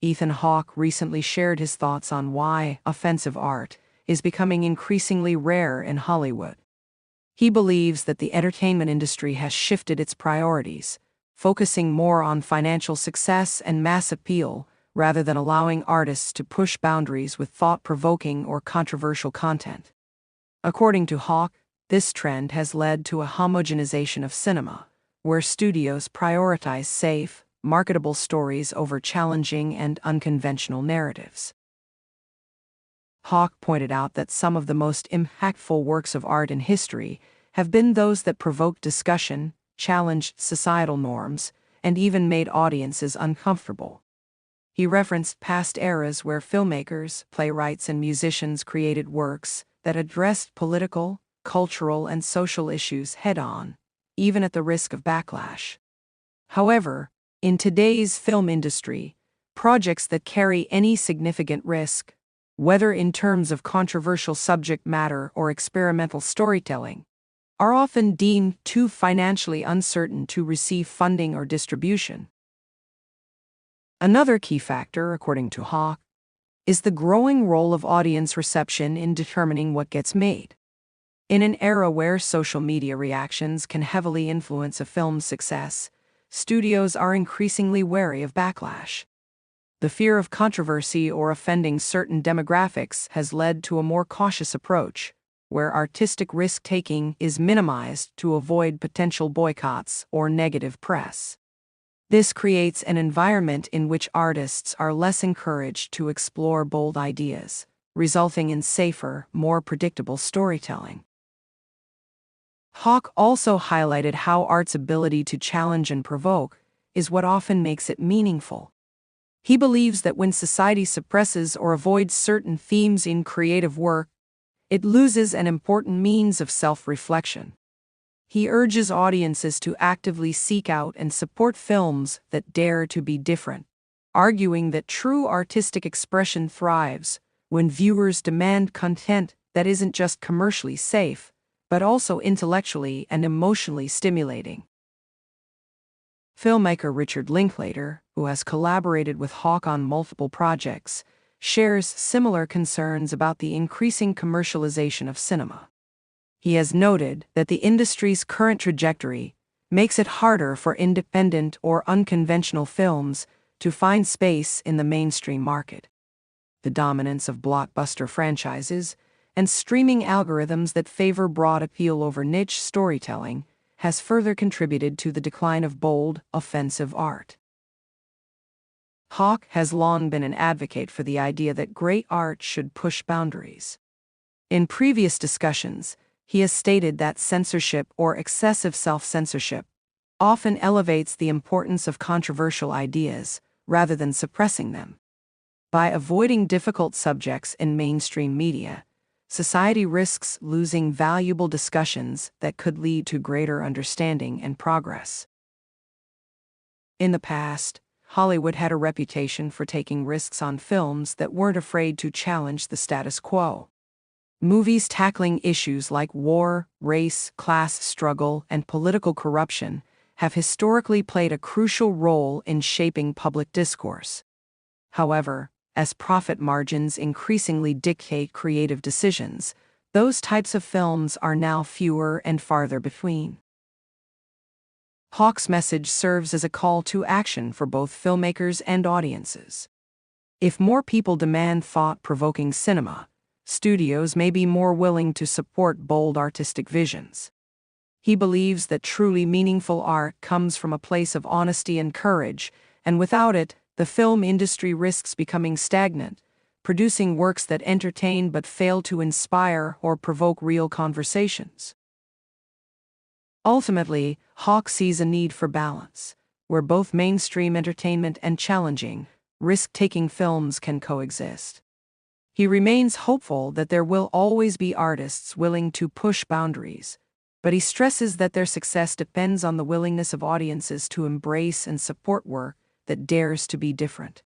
Ethan Hawke recently shared his thoughts on why offensive art is becoming increasingly rare in Hollywood. He believes that the entertainment industry has shifted its priorities, focusing more on financial success and mass appeal rather than allowing artists to push boundaries with thought-provoking or controversial content. According to Hawke, this trend has led to a homogenization of cinema, where studios prioritize safe, marketable stories over challenging and unconventional narratives. Hawke pointed out that some of the most impactful works of art in history have been those that provoked discussion, challenged societal norms, and even made audiences uncomfortable. He referenced past eras where filmmakers, playwrights, and musicians created works that addressed political, cultural, and social issues head-on, even at the risk of backlash. However, in today's film industry, projects that carry any significant risk, whether in terms of controversial subject matter or experimental storytelling, are often deemed too financially uncertain to receive funding or distribution. Another key factor, according to Hawke, is the growing role of audience reception in determining what gets made. In an era where social media reactions can heavily influence a film's success, studios are increasingly wary of backlash. The fear of controversy or offending certain demographics has led to a more cautious approach, where artistic risk-taking is minimized to avoid potential boycotts or negative press. This creates an environment in which artists are less encouraged to explore bold ideas, resulting in safer, more predictable storytelling. Hawke also highlighted how art's ability to challenge and provoke is what often makes it meaningful. He believes that when society suppresses or avoids certain themes in creative work, it loses an important means of self-reflection. He urges audiences to actively seek out and support films that dare to be different, arguing that true artistic expression thrives when viewers demand content that isn't just commercially safe, but also intellectually and emotionally stimulating. Filmmaker Richard Linklater, who has collaborated with Hawke on multiple projects, shares similar concerns about the increasing commercialization of cinema. He has noted that the industry's current trajectory makes it harder for independent or unconventional films to find space in the mainstream market. The dominance of blockbuster franchises and streaming algorithms that favor broad appeal over niche storytelling has further contributed to the decline of bold, offensive art. Hawke has long been an advocate for the idea that great art should push boundaries. In previous discussions, he has stated that censorship or excessive self-censorship often elevates the importance of controversial ideas rather than suppressing them. By avoiding difficult subjects in mainstream media, society risks losing valuable discussions that could lead to greater understanding and progress. In the past, Hollywood had a reputation for taking risks on films that weren't afraid to challenge the status quo. Movies tackling issues like war, race, class struggle, and political corruption have historically played a crucial role in shaping public discourse. However, as profit margins increasingly dictate creative decisions, those types of films are now fewer and farther between. Hawke's message serves as a call to action for both filmmakers and audiences. If more people demand thought-provoking cinema, studios may be more willing to support bold artistic visions. He believes that truly meaningful art comes from a place of honesty and courage, and without it, the film industry risks becoming stagnant, producing works that entertain but fail to inspire or provoke real conversations. Ultimately, Hawke sees a need for balance, where both mainstream entertainment and challenging, risk-taking films can coexist. He remains hopeful that there will always be artists willing to push boundaries, but he stresses that their success depends on the willingness of audiences to embrace and support work that dares to be different.